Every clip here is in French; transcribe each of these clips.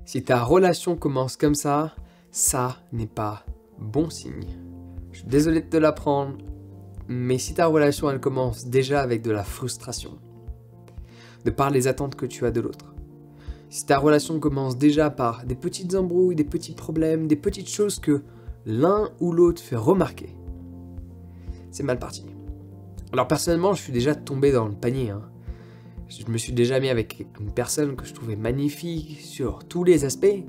Si ta relation commence comme ça n'est pas bon signe. Je suis désolé de te l'apprendre, mais si ta relation elle commence déjà avec de la frustration, de par les attentes que tu as de l'autre, si ta relation commence déjà par des petites embrouilles, des petits problèmes, des petites choses que l'un ou l'autre fait remarquer, c'est mal parti. Alors personnellement, je suis déjà tombé dans le panier. Je me suis déjà mis avec une personne que je trouvais magnifique sur tous les aspects.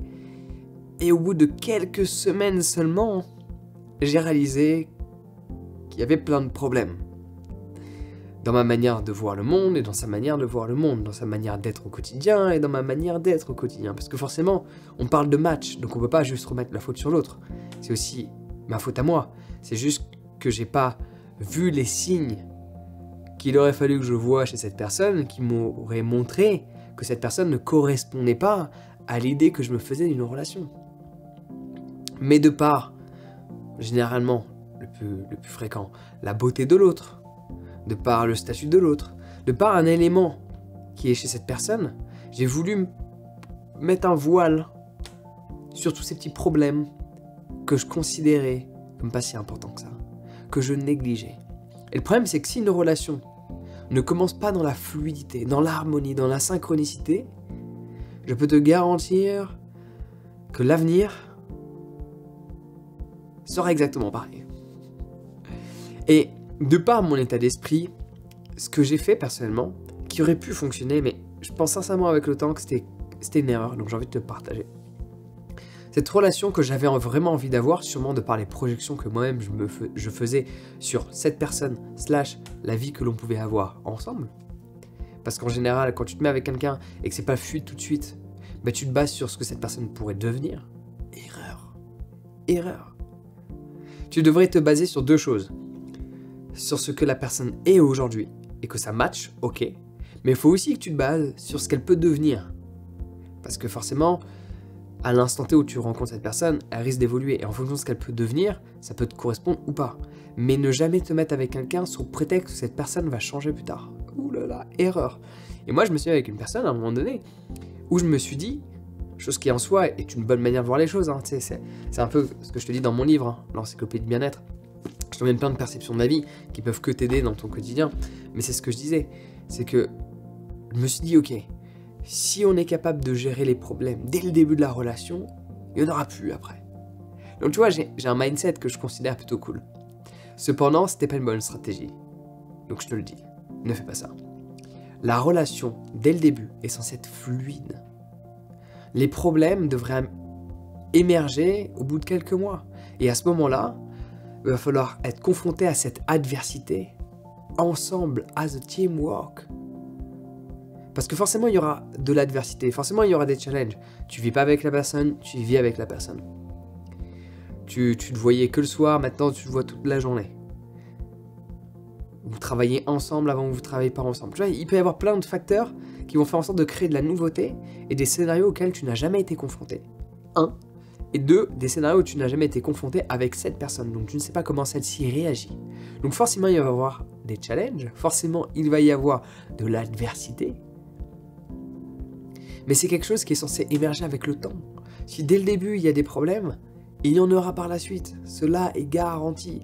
Et au bout de quelques semaines seulement, j'ai réalisé qu'il y avait plein de problèmes. Dans ma manière de voir le monde et dans sa manière de voir le monde, dans sa manière d'être au quotidien et dans ma manière d'être au quotidien. Parce que forcément, on parle de match, donc on peut pas juste remettre la faute sur l'autre. C'est aussi ma faute à moi. C'est juste que j'ai pas vu les signes qu'il aurait fallu que je voie chez cette personne qui m'aurait montré que cette personne ne correspondait pas à l'idée que je me faisais d'une relation. Mais de par, généralement, le plus fréquent, la beauté de l'autre, de par le statut de l'autre, de par un élément qui est chez cette personne, j'ai voulu mettre un voile sur tous ces petits problèmes que je considérais comme pas si importants que ça, que je négligeais. Et le problème, c'est que si une relation ne commence pas dans la fluidité, dans l'harmonie, dans la synchronicité, je peux te garantir que l'avenir sera exactement pareil. Et de par mon état d'esprit, ce que j'ai fait personnellement, qui aurait pu fonctionner, mais je pense sincèrement avec le temps que c'était une erreur, donc j'ai envie de te partager. Cette relation que j'avais vraiment envie d'avoir, sûrement de par les projections que moi-même je faisais sur cette personne, / la vie que l'on pouvait avoir ensemble. Parce qu'en général, quand tu te mets avec quelqu'un et que c'est pas fluide tout de suite, bah tu te bases sur ce que cette personne pourrait devenir. Erreur. Tu devrais te baser sur deux choses. Sur ce que la personne est aujourd'hui et que ça match, ok. Mais il faut aussi que tu te bases sur ce qu'elle peut devenir. Parce que forcément, à l'instant T où tu rencontres cette personne, elle risque d'évoluer. Et en fonction de ce qu'elle peut devenir, ça peut te correspondre ou pas. Mais ne jamais te mettre avec quelqu'un sous prétexte que cette personne va changer plus tard. Ouh là là, erreur. Et moi, je me suis mis avec une personne à un moment donné où je me suis dit, chose qui en soi est une bonne manière de voir les choses. C'est un peu ce que je te dis dans mon livre, l'encyclopédie de bien-être. Je te donne plein de perceptions de ma vie qui peuvent que t'aider dans ton quotidien. Mais c'est ce que je disais. C'est que je me suis dit, ok, si on est capable de gérer les problèmes dès le début de la relation, il n'y en aura plus après. Donc tu vois, j'ai un mindset que je considère plutôt cool. Cependant, c'était pas une bonne stratégie. Donc je te le dis, ne fais pas ça. La relation, dès le début, est censée être fluide. Les problèmes devraient émerger au bout de quelques mois. Et à ce moment-là, il va falloir être confronté à cette adversité ensemble, as a teamwork. Parce que forcément, il y aura de l'adversité, forcément, il y aura des challenges. Tu vis pas avec la personne, tu vis avec la personne. Tu te voyais que le soir, maintenant tu te vois toute la journée. Vous travaillez ensemble avant que vous ne travaillez pas ensemble. Tu vois, il peut y avoir plein de facteurs qui vont faire en sorte de créer de la nouveauté et des scénarios auxquels tu n'as jamais été confronté. 1. Et 2, des scénarios où tu n'as jamais été confronté avec cette personne. Donc tu ne sais pas comment celle-ci réagit. Donc forcément, il va y avoir des challenges. Forcément, il va y avoir de l'adversité. Mais c'est quelque chose qui est censé émerger avec le temps. Si dès le début, il y a des problèmes, il y en aura par la suite. Cela est garanti.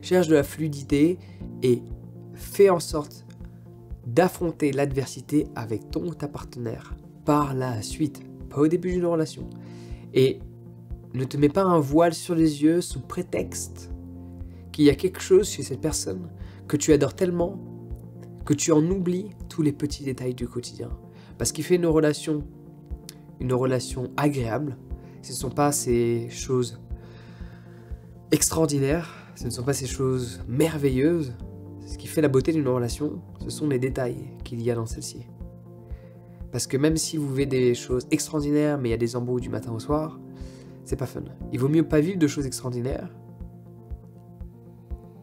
Cherche de la fluidité et fais en sorte d'affronter l'adversité avec ton ou ta partenaire par la suite, pas au début d'une relation. Et ne te mets pas un voile sur les yeux sous prétexte qu'il y a quelque chose chez cette personne que tu adores tellement que tu en oublies tous les petits détails du quotidien. Parce qu'il fait une relation agréable, ce ne sont pas ces choses extraordinaires, ce ne sont pas ces choses merveilleuses. Ce qui fait la beauté d'une relation, ce sont les détails qu'il y a dans celle-ci. Parce que même si vous vivez des choses extraordinaires, mais il y a des embrouilles du matin au soir, c'est pas fun. Il vaut mieux pas vivre de choses extraordinaires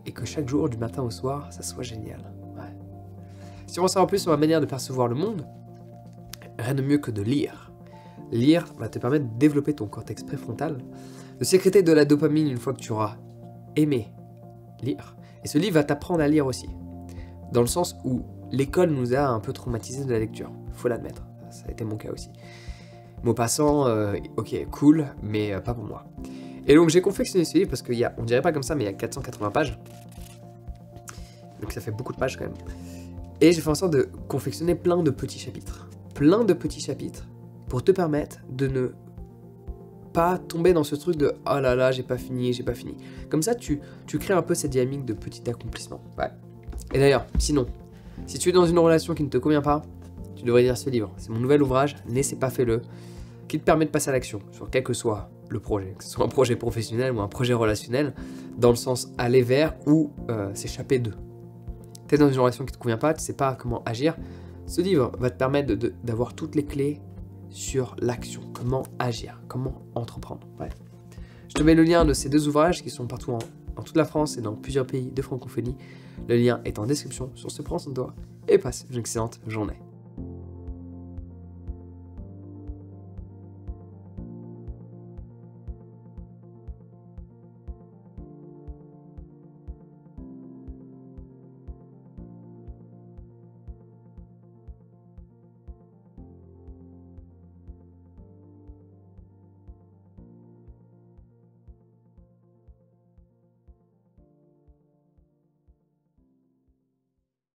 et que chaque jour, du matin au soir, ça soit génial. Ouais. Si on veut en savoir plus sur ma manière de percevoir le monde, rien de mieux que de lire. Lire va te permettre de développer ton cortex préfrontal, de sécréter de la dopamine une fois que tu auras aimé lire. Et ce livre va t'apprendre à lire aussi. Dans le sens où l'école nous a un peu traumatisés de la lecture. Il faut l'admettre. Ça a été mon cas aussi. Maupassant, ok, cool, mais pas pour moi. Et donc j'ai confectionné ce livre parce qu'il y a, on dirait pas comme ça, mais il y a 480 pages. Donc ça fait beaucoup de pages quand même. Et j'ai fait en sorte de confectionner plein de petits chapitres. Plein de petits chapitres pour te permettre de ne pas tomber dans ce truc de « oh là là, j'ai pas fini, j'ai pas fini ». Comme ça, tu crées un peu cette dynamique de petit accomplissement. Ouais. Et d'ailleurs, sinon, si tu es dans une relation qui ne te convient pas, tu devrais lire ce livre. C'est mon nouvel ouvrage, « N'essaie pas, fais-le », qui te permet de passer à l'action sur quel que soit le projet, que ce soit un projet professionnel ou un projet relationnel, dans le sens aller vers ou s'échapper d'eux. Tu es dans une relation qui ne te convient pas, tu ne sais pas comment agir, ce livre va te permettre d'avoir toutes les clés sur l'action, comment agir, comment entreprendre. Bref. Je te mets le lien de ces deux ouvrages qui sont partout en toute la France et dans plusieurs pays de francophonie. Le lien est en description. Sur ce, prends soin de toi et passe une excellente journée.